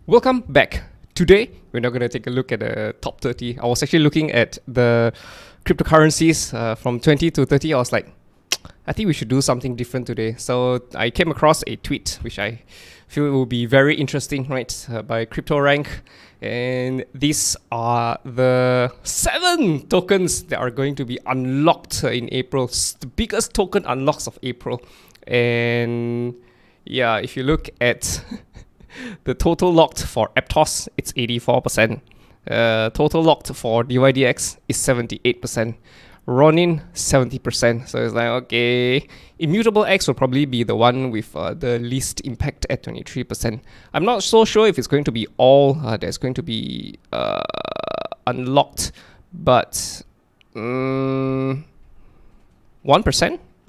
Welcome back. Today, we're not going to take a look at the top 30. I was actually looking at the cryptocurrencies from 20 to 30. I was like, I think we should do something different today. So I came across a tweet, which I feel will be very interesting, right, by CryptoRank. And these are the 7 tokens that are going to be unlocked in April. The biggest token unlocks of April. And yeah, if you look at the total locked for Aptos, it's 84%. Total locked for DYDX is 78%. Ronin, 70%. So it's like, okay, Immutable-X will probably be the one with the least impact at 23%. I'm not so sure if it's going to be all that's going to be unlocked, but 1%?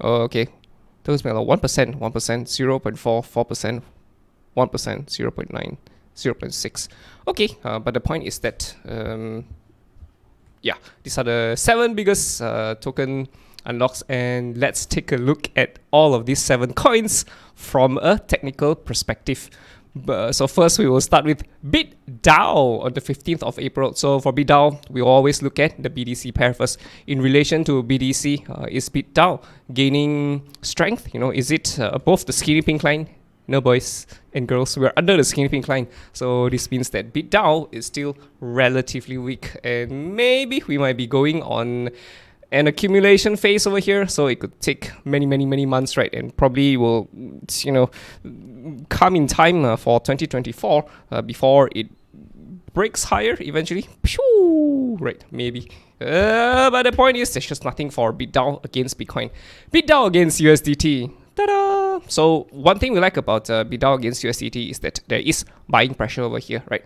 Oh, okay. Those may like 1%, 0.4, 4%. 1%, 0.9, 0.6. Okay, but the point is that, yeah, these are the 7 biggest token unlocks, and let's take a look at all of these 7 coins from a technical perspective. So first, we will start with BitDAO on the 15th of April. So for BitDAO, we always look at the BDC pair first. In relation to BDC, is BitDAO gaining strength? You know, is it above the skinny pink line? No, boys and girls, we're under the skinny pink line. So this means that BitDAO is still relatively weak, and maybe we might be going on an accumulation phase over here. So it could take many months, right? And probably will, you know, come in time for 2024 before it breaks higher eventually. Pew! Right, maybe. But the point is, there's just nothing for BitDAO against Bitcoin. BitDAO against USDT. Ta-da! So one thing we like about BitDAO against USDT is that there is buying pressure over here, right?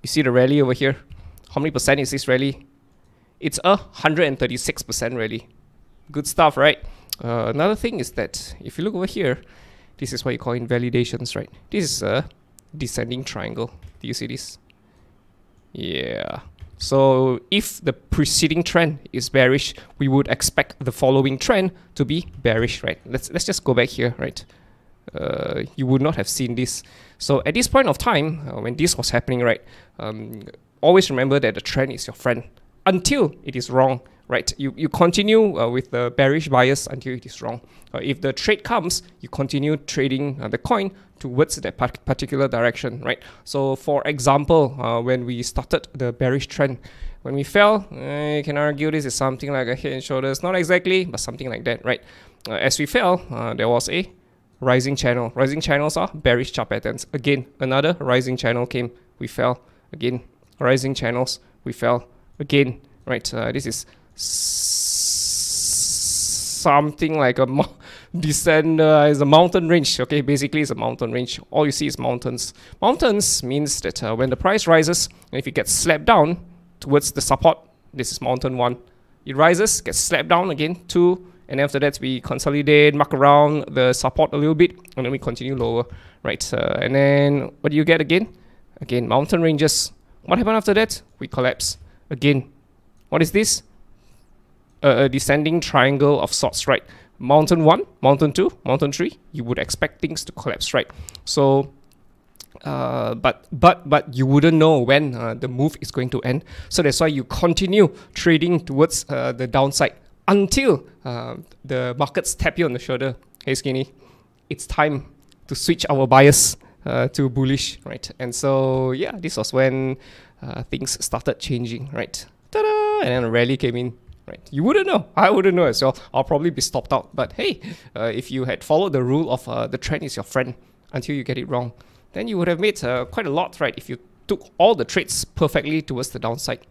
You see the rally over here? How many percent is this rally? It's a 136% rally. Good stuff, right? Another thing is that if you look over here, this is what you call invalidations, right? This is a descending triangle. Do you see this? Yeah. So if the preceding trend is bearish, we would expect the following trend to be bearish, right? Let's just go back here, right? You would not have seen this. So at this point of time, when this was happening, right, always remember that the trend is your friend until it is wrong, right? You continue with the bearish bias until it is wrong. If the trade comes, you continue trading the coin towards that particular direction, right? So for example, when we started the bearish trend, when we fell, you can argue this is something like a head and shoulders, not exactly, but something like that, right? As we fell, there was a rising channel. Rising channels are bearish chart patterns. Again, another rising channel came, we fell. Again, rising channels, we fell. Again, right? This is something like a descend is a mountain range. Okay, basically it's a mountain range. All you see is mountains. Mountains means that when the price rises, and if it gets slapped down towards the support, this is mountain 1. It rises, gets slapped down again, 2, and after that we consolidate, mark around the support a little bit, and then we continue lower, right? And then what do you get again? Again, mountain ranges. What happened after that? We collapse again. What is this? A descending triangle of sorts, right? Mountain 1, mountain 2, mountain 3, you would expect things to collapse, right? So, but you wouldn't know when the move is going to end. So that's why you continue trading towards the downside until the markets tap you on the shoulder. Hey, skinny, it's time to switch our bias to bullish, right? And so, yeah, this was when things started changing, right? Ta-da! And then a rally came in. Right, you wouldn't know. I wouldn't know as well. I'll probably be stopped out. But hey, if you had followed the rule of the trend is your friend until you get it wrong, then you would have made quite a lot, right? If you took all the trades perfectly towards the downside.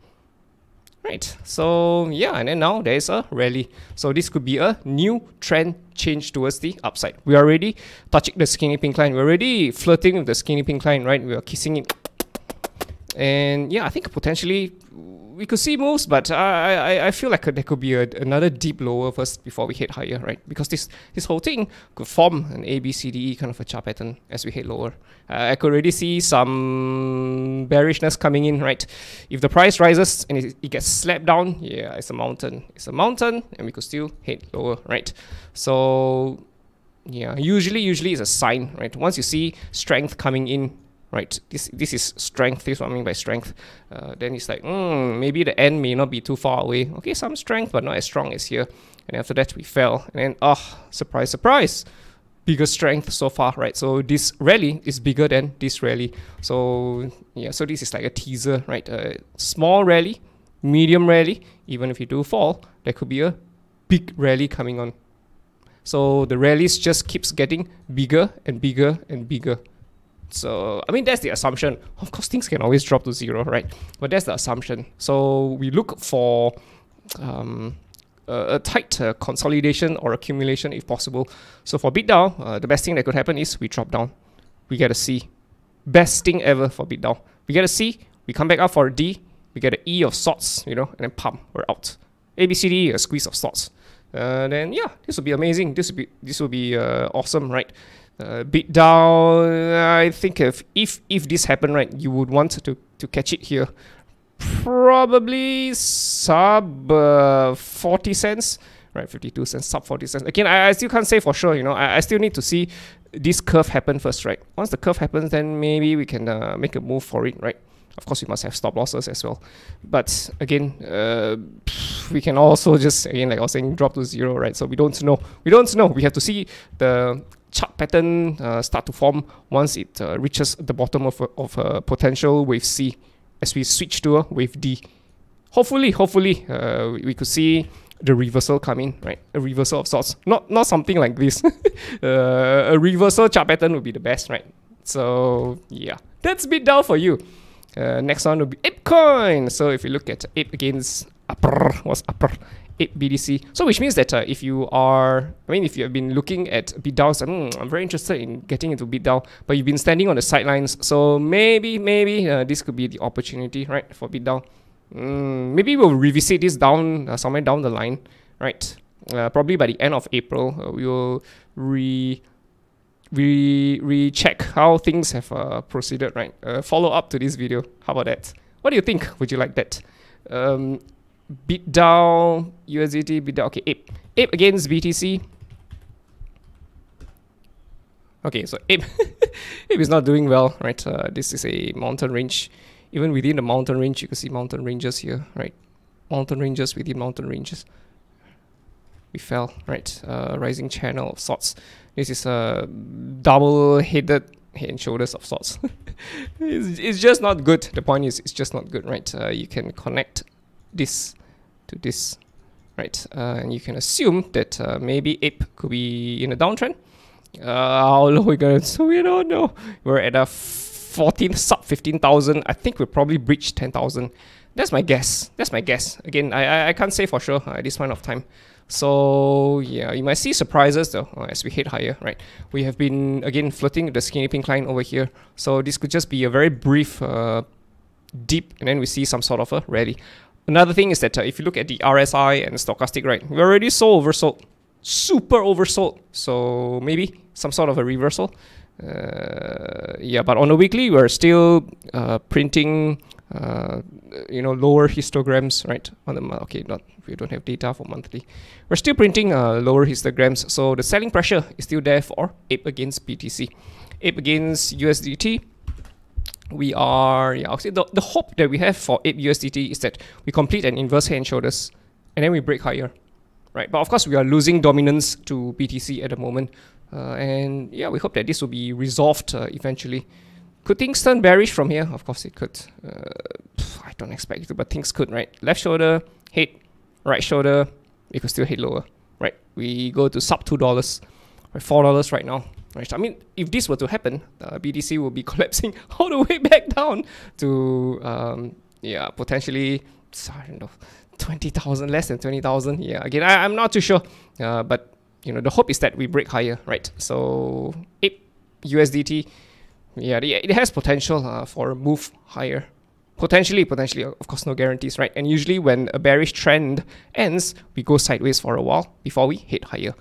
Right, so yeah, and then now there's a rally. So this could be a new trend change towards the upside. We're already touching the skinny pink line. We're already flirting with the skinny pink line, right? We are kissing it. And yeah, I think potentially we could see moves, but I feel like there could be another deep lower first before we head higher, right? Because this whole thing could form an A, B, C, D, E kind of a chart pattern as we head lower. I could already see some bearishness coming in, right? If the price rises and it gets slapped down, yeah, it's a mountain. It's a mountain, and we could still head lower, right? So yeah, usually it's a sign, right? Once you see strength coming in, right? This is strength. This is what I mean by strength. Then it's like, maybe the end may not be too far away. Okay, some strength, but not as strong as here. And after that, we fell. And then, surprise, surprise, bigger strength so far, right? So this rally is bigger than this rally. So yeah, so this is like a teaser, right? Small rally, medium rally. Even if you do fall, there could be a big rally coming on. So the rallies just keeps getting bigger and bigger and bigger. So, I mean, that's the assumption. Of course, things can always drop to zero, right? But that's the assumption. So we look for a tight consolidation or accumulation if possible. So for BitDAO, the best thing that could happen is we drop down. We get a C. Best thing ever for BitDAO. We get a C, we come back up for a D, we get an E of sorts, you know, and then pump, we're out. A, B, C, D, a squeeze of sorts. Then yeah, this will be amazing. This will be awesome, right? BitDAO, I think if this happened, right, you would want to catch it here. Probably sub 40 cents, right? 52 cents, sub 40 cents. Again, I still can't say for sure, you know. I still need to see this curve happen first, right? Once the curve happens, then maybe we can make a move for it, right? Of course, we must have stop losses as well. But again, we can also just, again, like I was saying, drop to zero, right? So we don't know. We don't know. We have to see the chart pattern start to form once it reaches the bottom of potential wave C, as we switch to a wave D. Hopefully, we could see the reversal come in, right? A reversal of sorts. Not something like this. A reversal chart pattern would be the best, right? So yeah, that's BitDAO for you. Next one will be ApeCoin. So if you look at Ape against Ape BTC. So which means that if you have been looking at BitDAOs, I'm very interested in getting into BitDAO, but you've been standing on the sidelines. So maybe this could be the opportunity, right, for BitDAO. Maybe we'll revisit this down somewhere down the line, right? Probably by the end of April, we will recheck how things have proceeded, right? Follow up to this video. How about that? What do you think? Would you like that? BitDAO, USDT, BitDAO. Okay, Ape against BTC. Okay, so Ape is not doing well, right? This is a mountain range. Even within the mountain range, you can see mountain ranges here, right? Mountain ranges within mountain ranges. We fell, right? Rising channel of sorts. This is a double-headed head and shoulders of sorts. it's just not good. The point is, it's just not good, right? You can connect this to this, right? And you can assume that maybe Ape could be in a downtrend. How low we're going? So we don't know. We're at a 14 sub 15,000. I think we'll probably breach 10,000. That's my guess. That's my guess. Again, I can't say for sure at this point of time. So yeah, you might see surprises though as we head higher, right? We have been again flirting with the skinny pink line over here. So this could just be a very brief dip, and then we see some sort of a rally. Another thing is that if you look at the RSI and stochastic, right, we're already so oversold, super oversold. So maybe some sort of a reversal. Yeah, but on the weekly, we're still printing, lower histograms, right? On the okay, we don't have data for monthly. We're still printing lower histograms. So the selling pressure is still there for Ape against BTC, Ape against USDT. We are, yeah, I'll say the hope that we have for Ape USDT is that we complete an inverse head and shoulders, and then we break higher, right? But of course, we are losing dominance to BTC at the moment. And yeah, we hope that this will be resolved eventually. Could things turn bearish from here? Of course it could. I don't expect it to, but things could, right? Left shoulder, head, right shoulder, we could still hit lower, right? We go to sub $2, or $4 right now. Right? I mean, if this were to happen, BTC will be collapsing all the way back down to, yeah, potentially, I don't know, 20,000, less than 20,000. Yeah, again, I'm not too sure, but you know, the hope is that we break higher, right? So Ape USDT, yeah, it has potential for a move higher. Potentially, of course, no guarantees, right? And usually when a bearish trend ends, we go sideways for a while before we hit higher.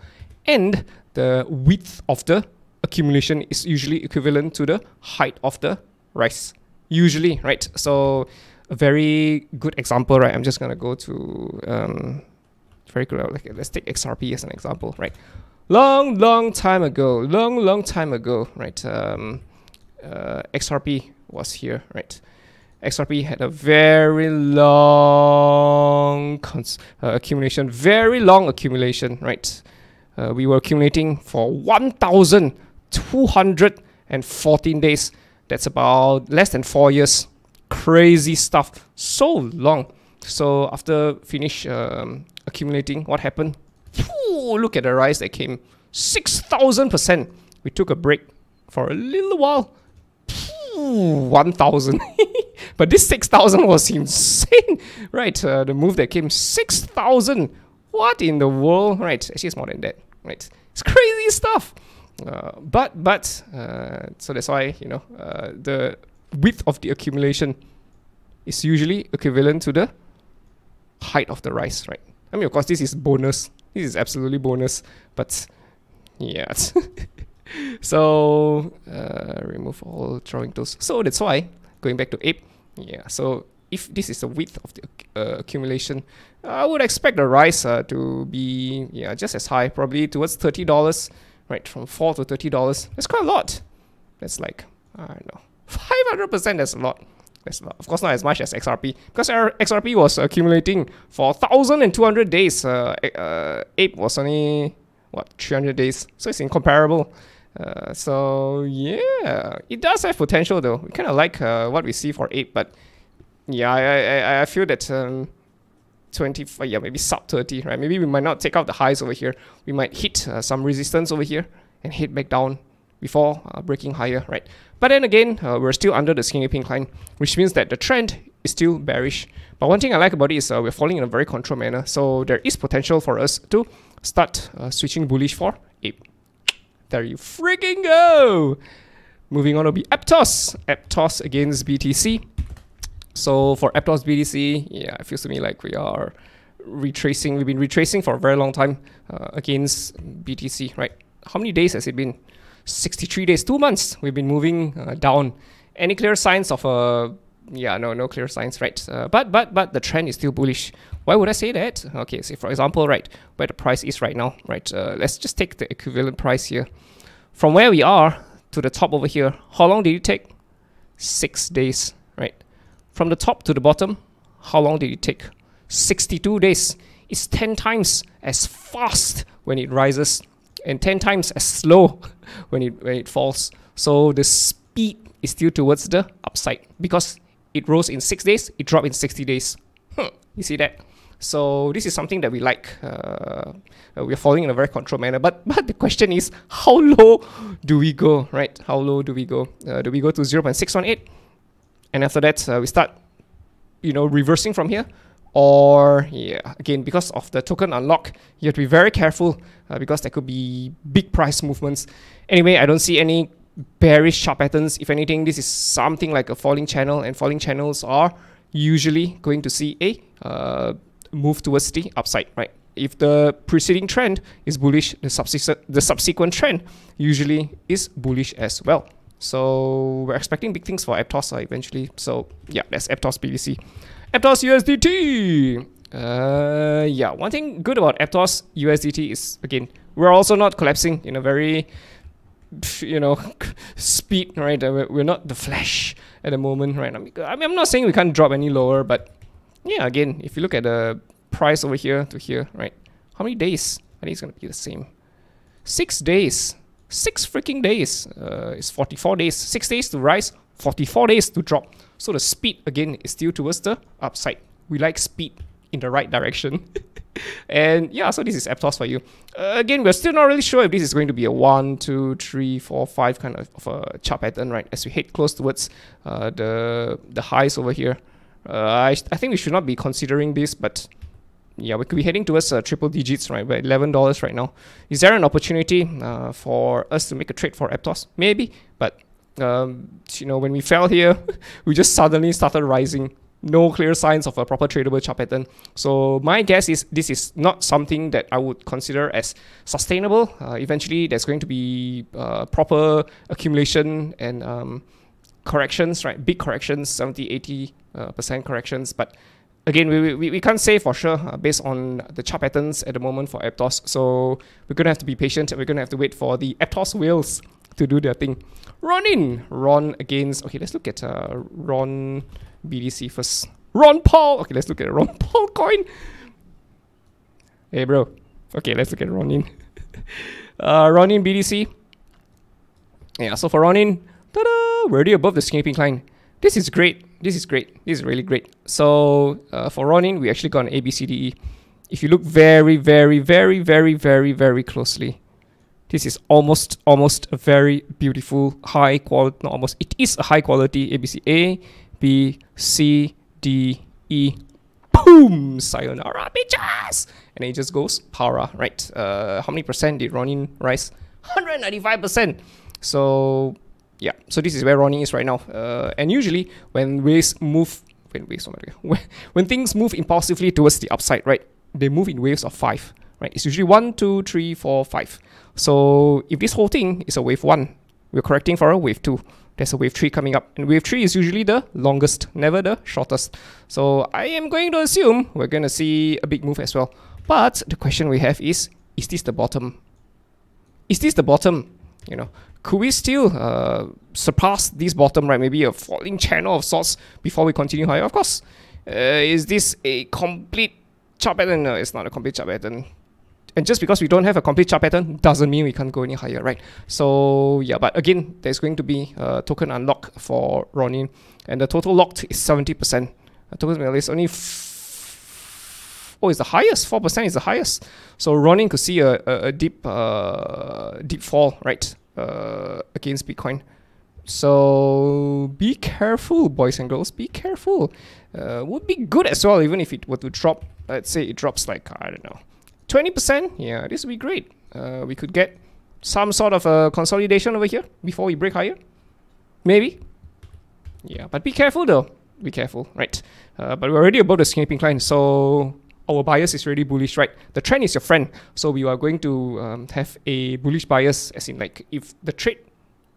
And the width of the accumulation is usually equivalent to the height of the rise. Usually, right? So a very good example, right? I'm just going to go to... very good. Like, let's take XRP as an example, right? Long time ago, right? XRP was here, right? XRP had a very long accumulation, right? We were accumulating for 1,214 days. That's about less than 4 years. Crazy stuff. So long. So after finish accumulating, what happened? Ooh, look at the rise that came. 6,000%. We took a break for a little while. 1,000. But this 6,000 was insane, right? The move that came 6,000. What in the world? Right, actually it's more than that, right? It's crazy stuff. So that's why, you know, the width of the accumulation is usually equivalent to the height of the rise, right? I mean, of course, this is bonus. This is absolutely bonus, but yeah. So remove all drawing tools. So that's why, going back to Ape, yeah, so if this is the width of the accumulation, I would expect the rise to be, yeah, just as high, probably towards $30, right? From $4 to $30. That's quite a lot. That's like, I don't know, 500%. That's a lot. That's a lot. Of course, not as much as XRP, because our XRP was accumulating for 1,200 days. Ape was only, what, 300 days. So it's incomparable. So yeah, it does have potential though. We kind of like what we see for Ape, but yeah, I feel that 25, yeah, maybe sub 30, right? Maybe we might not take out the highs over here. We might hit some resistance over here and hit back down before breaking higher, right? But then again, we're still under the skinny pink line, which means that the trend is still bearish. But one thing I like about it is we're falling in a very controlled manner, so there is potential for us to start switching bullish for Ape. There you freaking go! Moving on to be Aptos. Aptos against BTC. So for Aptos BTC, yeah, it feels to me like we are retracing. We've been retracing for a very long time against BTC, right? How many days has it been? 63 days, 2 months. We've been moving down. Any clear signs of yeah, no clear signs, right? But the trend is still bullish. Why would I say that? Okay, so for example, right, where the price is right now, right? Let's just take the equivalent price here. From where we are to the top over here, how long did it take? 6 days, right? From the top to the bottom, how long did it take? 62 days. It's 10 times as fast when it rises and 10 times as slow when it falls. So the speed is still towards the upside because it rose in 6 days, it dropped in 60 days. You see that? So this is something that we like. We're falling in a very controlled manner. But the question is, how low do we go, right? How low do we go? Do we go to 0.618? And after that, we start, you know, reversing from here? Or, yeah, again, because of the token unlock, you have to be very careful because there could be big price movements. Anyway, I don't see any bearish sharp patterns. If anything, this is something like a falling channel, and falling channels are usually going to see a move towards the upside, right? If the preceding trend is bullish, the subsequent trend usually is bullish as well. So we're expecting big things for Aptos eventually. So yeah, that's Aptos BTC. Aptos USDT. Yeah, one thing good about Aptos USDT is, again, we're also not collapsing in a very, you know, speed, right? We're not the flash at the moment, right? I mean, I'm not saying we can't drop any lower, but yeah, again, if you look at the price over here to here, right? How many days? I think it's going to be the same. 6 days. 6 freaking days. It's 44 days. 6 days to rise, 44 days to drop. So the speed, again, is still towards the upside. We like speed in the right direction. And yeah, so this is Aptos for you. Again, we're still not really sure if this is going to be a 1, 2, 3, 4, 5 kind of a chart pattern, right? As we head close towards the highs over here. I think we should not be considering this, but yeah, we could be heading towards triple digits, right? We're at $11 right now. Is there an opportunity for us to make a trade for Aptos? Maybe, but you know, when we fell here, we just suddenly started rising. No clear signs of a proper tradable chart pattern. So my guess is this is not something that I would consider as sustainable. Eventually, there's going to be proper accumulation and corrections, right? Big corrections, 70-80% corrections. But again, we can't say for sure based on the chart patterns at the moment for Aptos. So we're going to have to be patient. We're going to have to wait for the Aptos whales to do their thing. Ron against, okay, let's look at Ron BDC first. Ron Paul, okay, let's look at Ron Paul coin. Hey bro, okay, let's look at Ronin. Ronin BDC. Yeah, so for Ronin, ta-da, we're already above the skipping line. This is great. This is great. This is really great. So for Ronin, we actually got an ABCDE. If you look very, very, very, very, very, very closely, this is almost a very beautiful, high quality, not almost, it is a high quality ABC. A, B, C, D, E, boom, sayonara, bitches! And then it just goes para, right? How many percent did Ronin rise? 195%. So yeah, so this is where Ronin is right now. And usually when waves move, when things move impulsively towards the upside, right? They move in waves of 5, right? It's usually 1, 2, 3, 4, 5. So if this whole thing is a wave 1, we're correcting for a wave 2. There's a wave 3 coming up. And wave 3 is usually the longest, never the shortest. So I am going to assume we're going to see a big move as well. But the question we have is this the bottom? Is this the bottom? You know, could we still surpass this bottom, right? Maybe a falling channel of sorts before we continue higher? Of course. Is this a complete chart pattern? No, it's not a complete chart pattern. And just because we don't have a complete chart pattern doesn't mean we can't go any higher, right? So yeah, but again, there's going to be a token unlock for Ronin, and the total locked is 70%. Token is only oh, it's the highest. 4% is the highest. So Ronin could see a deep deep fall, right? Against Bitcoin. So be careful, boys and girls. Be careful. Would be good as well, even if it were to drop. Let's say it drops like, I don't know, 20%. Yeah, this would be great. We could get some sort of a consolidation over here before we break higher. Maybe. Yeah, but be careful though. Be careful, right? But we're already above the skipping line, so our bias is really bullish, right? The trend is your friend. So we are going to have a bullish bias, as in like if the trade,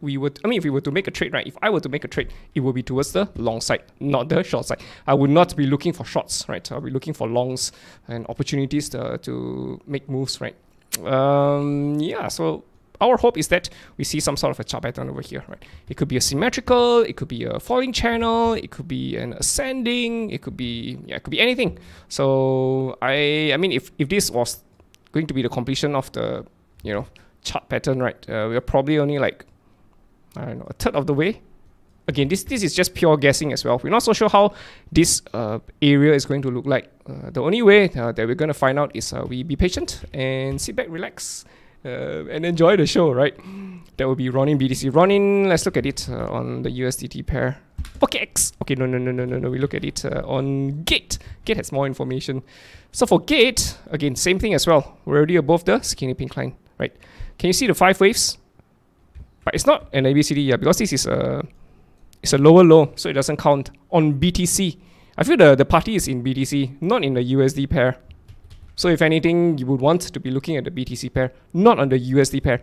if we were to make a trade, right? If I were to make a trade, it will be towards the long side, not the short side. I would not be looking for shorts, right? I'll be looking for longs and opportunities to make moves, right? Yeah, so our hope is that we see some sort of a chart pattern over here, right? It could be a symmetrical, it could be a falling channel, it could be an ascending, it could be, yeah, it could be anything. So I mean, if this was going to be the completion of the, you know, chart pattern, right? We're probably only like, I don't know, a third of the way. Again, this is just pure guessing as well. We're not so sure how this area is going to look like. The only way that we're going to find out is we be patient and sit back, relax, and enjoy the show, right? That will be Ronin BTC. Ronin, let's look at it on the USDT pair. Okay, X. Okay, no. We look at it on Gate. Gate has more information. So for Gate, again, same thing as well. We're already above the skinny pink line, right? Can you see the 5 waves? But it's not an ABCD, yeah, because this is it's a lower low, so it doesn't count on BTC. I feel the party is in BTC, not in the USD pair. So if anything, you would want to be looking at the BTC pair, not on the USD pair,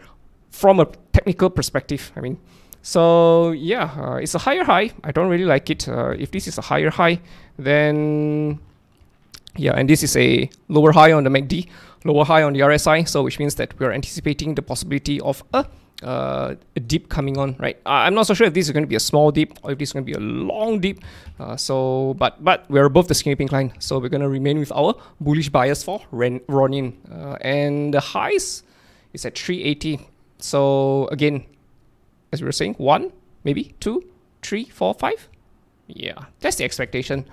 from a technical perspective, I mean. So yeah, it's a higher high. I don't really like it. If this is a higher high, then yeah, and this is a lower high on the MACD, lower high on the RSI, so which means that we're anticipating the possibility of a dip coming on, right? I'm not so sure if this is going to be a small dip or if this is going to be a long dip. But we're above the skinny pink line, so we're going to remain with our bullish bias for Ronin. And the highs is at 380. So again, as we were saying, 1, maybe 2, 3, 4, 5. Yeah, that's the expectation.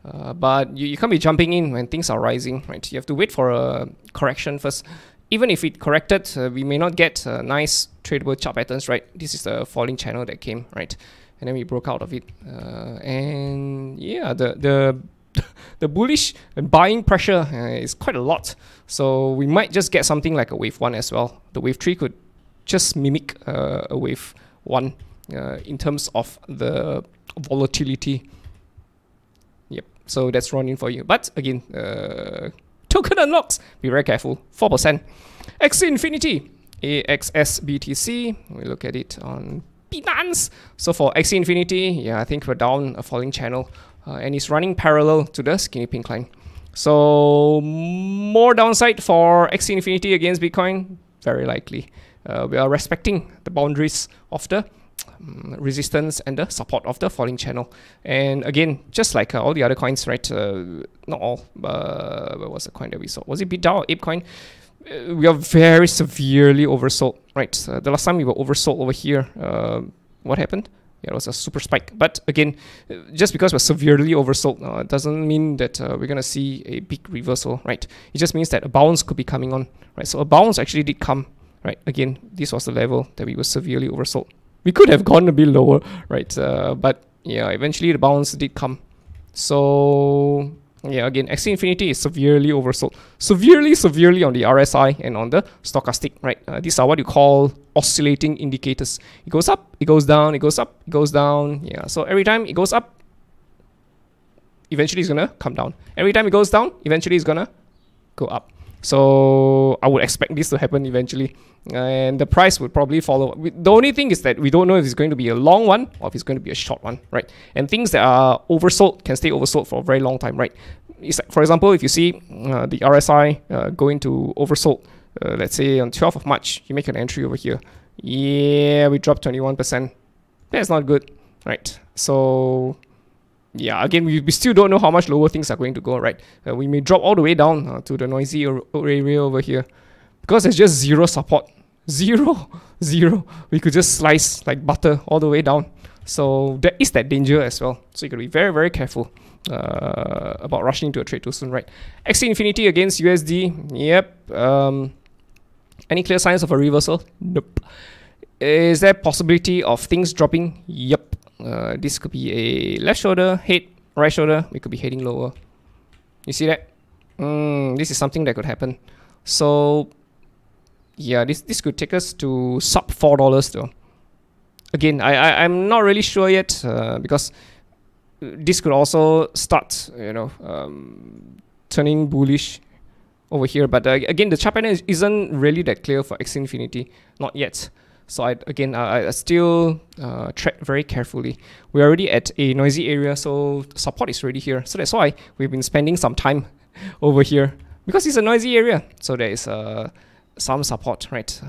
But you can't be jumping in when things are rising, right? You have to wait for a correction first. Even if it corrected, we may not get nice tradable chart patterns, right? This is the falling channel that came, right? And then we broke out of it. And yeah, the bullish buying pressure is quite a lot. So we might just get something like a wave 1 as well. The wave 3 could just mimic a wave 1 in terms of the volatility. Yep, so that's Ronin for you. But again, token unlocks, be very careful, 4%. Axie Infinity, AXSBTC, we look at it on Binance. So for Axie Infinity, yeah, I think we're down a falling channel and it's running parallel to the skinny pink line. So more downside for Axie Infinity against Bitcoin, very likely. we are respecting the boundaries of the resistance and the support of the falling channel. And again, just like all the other coins, right? Not all. What was the coin that we saw? Was it BitDAO or ApeCoin? We are very severely oversold, right? The last time we were oversold over here, what happened? Yeah, it was a super spike. But again, just because we're severely oversold doesn't mean that we're going to see a big reversal, right? It just means that a bounce could be coming on, right? So a bounce actually did come, right? Again, this was the level that we were severely oversold. We could have gone a bit lower, right? But yeah, eventually the bounce did come. So yeah, again, Axie Infinity is severely oversold. Severely on the RSI and on the stochastic, right? These are what you call oscillating indicators. It goes up, it goes down, it goes up, it goes down. Yeah, so every time it goes up, eventually it's gonna come down. Every time it goes down, eventually it's gonna go up. So I would expect this to happen eventually, and the price would probably follow. The only thing is that we don't know if it's going to be a long one or if it's going to be a short one, right? And things that are oversold can stay oversold for a very long time, right? It's like, for example, if you see the RSI going to oversold, let's say on 12th of March, you make an entry over here. Yeah, we dropped 21%. That's not good, right? So yeah, again, we still don't know how much lower things are going to go, right? We may drop all the way down to the noisy area over here because there's just zero support. Zero. We could just slice like butter all the way down. So there is that danger as well. So you got to be very, very careful about rushing into a trade too soon, right? Axie Infinity against USD. Yep. Any clear signs of a reversal? Nope. Is there possibility of things dropping? Yep. This could be a left shoulder, head, right shoulder. We could be heading lower. You see that? This is something that could happen. So yeah, this could take us to sub $4 though. Again, I'm not really sure yet because this could also start, turning bullish over here. But again, the chart pattern isn't really that clear for Axie Infinity, not yet. So I still tread very carefully. We're already at a noisy area, so support is already here. So that's why we've been spending some time over here because it's a noisy area. So there is some support, right?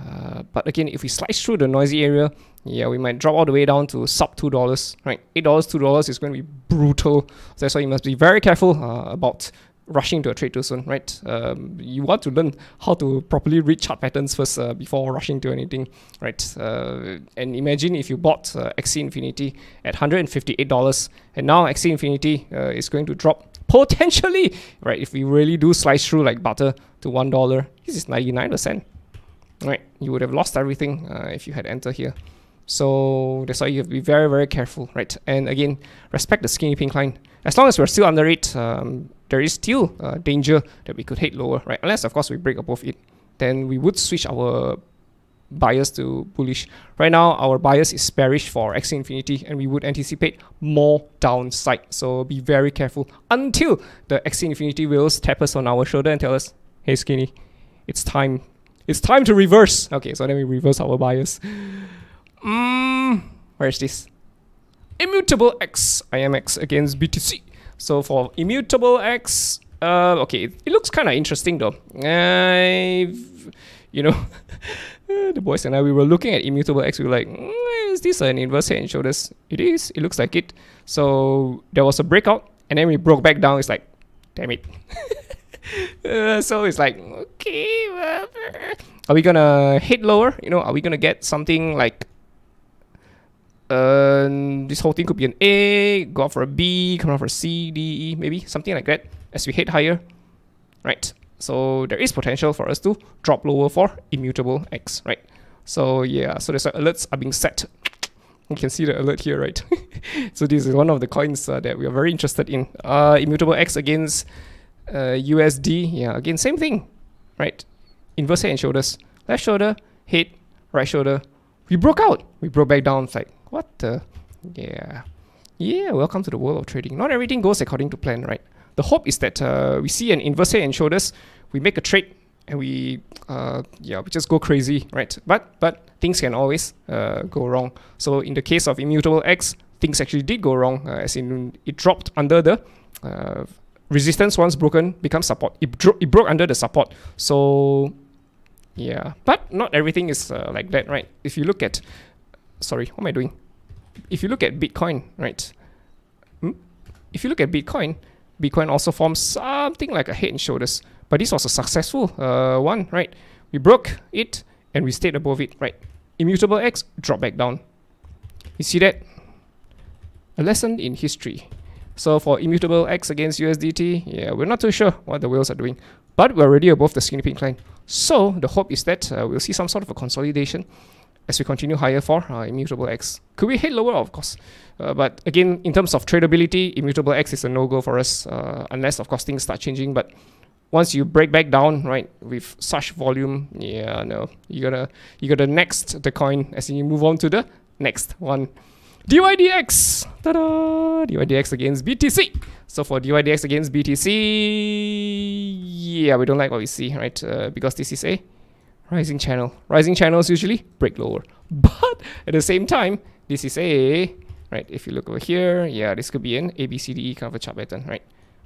But again, if we slice through the noisy area, yeah, we might drop all the way down to sub $2, right? $8, $2 is going to be brutal. So that's why you must be very careful about rushing to a trade too soon, right? You want to learn how to properly read chart patterns first before rushing to anything, right? And imagine if you bought Axie Infinity at $158, and now Axie Infinity is going to drop potentially, right? If we really do slice through like butter to $1, this is 99%, right? You would have lost everything if you had entered here. So that's why you have to be very, very careful, right? And again, respect the skinny pink line. As long as we're still under it, there is still danger that we could head lower, right? Unless, of course, we break above it. Then we would switch our bias to bullish. Right now, our bias is bearish for Axie Infinity, and we would anticipate more downside. So be very careful until the Axie Infinity wheels tap us on our shoulder and tell us, hey, skinny, it's time. It's time to reverse. Okay, so then we reverse our bias. Where is this? Immutable-X, IMX against BTC. So for Immutable-X, okay, it looks kind of interesting though. The boys and I, we were looking at Immutable-X. We were like, is this an inverse head and shoulders? It is. It looks like it. So there was a breakout, and then we broke back down. It's like, damn it. So it's like, okay, are we gonna hit lower? Are we gonna get something like this whole thing could be an A, go out for a B, come out for a C, D, E, maybe something like that as we head higher, right? So there is potential for us to drop lower for Immutable-X, right? So yeah, so that's why alerts are being set. You can see the alert here, right? So this is one of the coins that we are very interested in. Immutable-X against USD, yeah, again, same thing, right? Inverse head and shoulders, left shoulder, head, right shoulder. We broke out, we broke back down. It's like, what the? Yeah, welcome to the world of trading. Not everything goes according to plan, right? The hope is that we see an inverse head and shoulders, we make a trade, and we just go crazy, right? But things can always go wrong. So in the case of Immutable-X, things actually did go wrong, as in it dropped under the resistance. Once broken, becomes support. It broke under the support. So Yeah, but not everything is like that, right? If you look at, sorry, what am I doing? If you look at Bitcoin, right? If you look at Bitcoin, Bitcoin also forms something like a head and shoulders. But this was a successful one, right? We broke it and we stayed above it, right? Immutable-X dropped back down. You see that? A lesson in history. So for Immutable-X against USDT, yeah, we're not too sure what the whales are doing. But we're already above the skinny pink line. So the hope is that we'll see some sort of a consolidation as we continue higher for Immutable-X. Could we hit lower? Of course. But again, in terms of tradability, Immutable-X is a no-go for us, unless, of course, things start changing. But once you break back down, right, with such volume, yeah, no, you gotta next the coin as you move on to the next one. DYDX! Ta-da! DYDX against BTC. So for DYDX against BTC, yeah, we don't like what we see, right? Because this is a rising channel. Rising channels usually break lower. But at the same time, this is a, right, if you look over here, yeah, this could be an ABCDE kind of a chart pattern, right?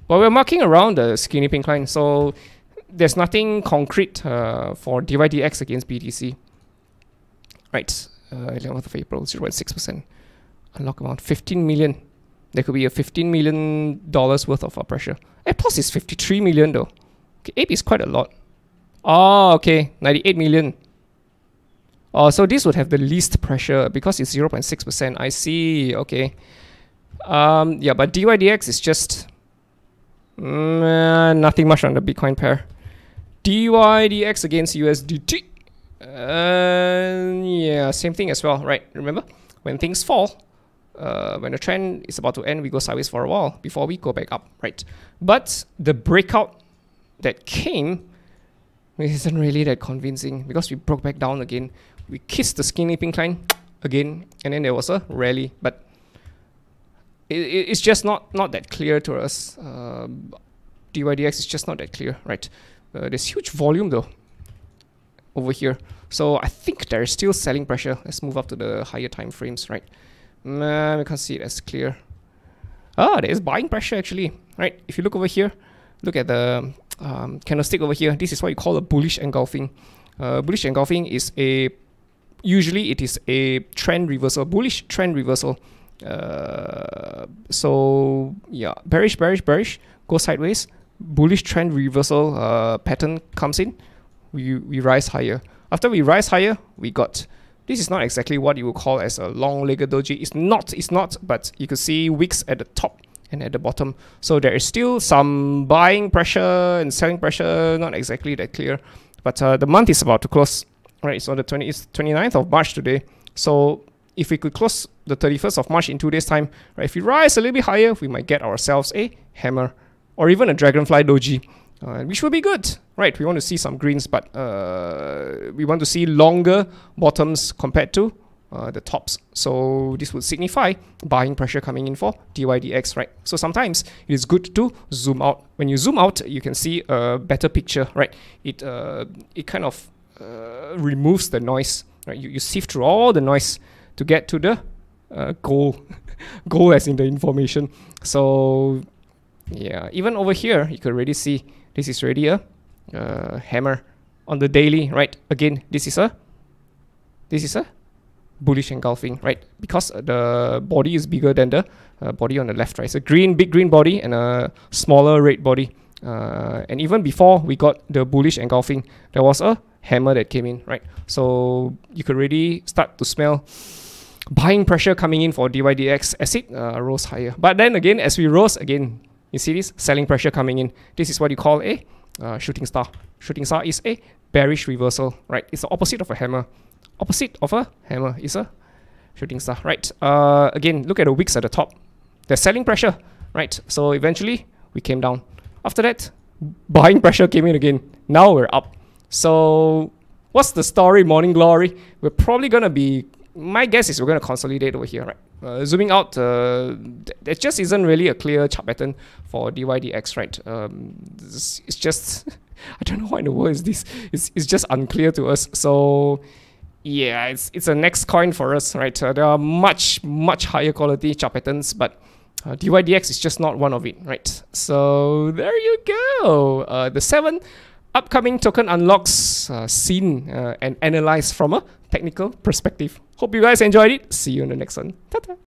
But we're marking around the skinny pink line, so there's nothing concrete for DYDX against BTC. Right, 11th of April, 0.6%. Unlock amount 15 million. There could be a $15 million worth of pressure. Aptos is 53 million though. Okay, Ape is quite a lot. Oh, okay, 98 million. Oh, so this would have the least pressure because it's 0.6%. I see, okay. Yeah, but DYDX is just nothing much on the Bitcoin pair. DYDX against USDT. Yeah, same thing as well, right? Remember, when things fall, when the trend is about to end, we go sideways for a while before we go back up, right? But the breakout that came isn't really that convincing because we broke back down again. We kissed the skinny pink line again, and then there was a rally, but it's just not that clear to us. DYDX is just not that clear, right? There's huge volume though over here, so I think there's still selling pressure. Let's move up to the higher time frames, right? We can't see it as clear. Ah, there is buying pressure actually, right? If you look over here, look at the candlestick over here. This is what you call a bullish engulfing. Bullish engulfing is usually it is a trend reversal, bullish trend reversal. So yeah, bearish, go sideways. Bullish trend reversal pattern comes in. We rise higher. After we rise higher, we got. This is not exactly what you would call as a long-legged doji. It's not, but you could see wicks at the top and at the bottom. So there is still some buying pressure and selling pressure, not exactly that clear. But the month is about to close, right? It's on the 29th of March today. So if we could close the 31st of March in 2 days' time, right? If we rise a little bit higher, we might get ourselves a hammer or even a dragonfly doji. Which will be good, right? We want to see some greens, but we want to see longer bottoms compared to the tops. So this would signify buying pressure coming in for DYDX, right? So sometimes it is good to zoom out. When you zoom out, you can see a better picture, right? It kind of removes the noise, right? You sift through all the noise to get to the goal, goal as in the information. So yeah, even over here, you could already see this is already a hammer on the daily, right? Again, this is a bullish engulfing, right? Because the body is bigger than the body on the left, right? It's a big green body and a smaller red body. And even before we got the bullish engulfing, there was a hammer that came in, right? So you could really start to smell buying pressure coming in for DYDX as it rose higher. But then again, as we rose again, you see this selling pressure coming in. This is what you call a shooting star. Shooting star is a bearish reversal, right? It's the opposite of a hammer. Opposite of a hammer is a shooting star, right? Again, look at the wicks at the top. There's selling pressure, right? So eventually we came down. After that, buying pressure came in again. Now we're up. So what's the story, Morning Glory? We're probably gonna be. My guess is we're gonna consolidate over here, right? Zooming out, there just isn't really a clear chart pattern for DYDX, right? It's just, I don't know what in the world is this. It's just unclear to us. So yeah, it's a next coin for us, right? There are much higher quality chart patterns, but DYDX is just not one of it, right? So there you go. The 7 upcoming token unlocks seen and analyzed from a technical perspective. Hope you guys enjoyed it. See you in the next one. Ta-ta.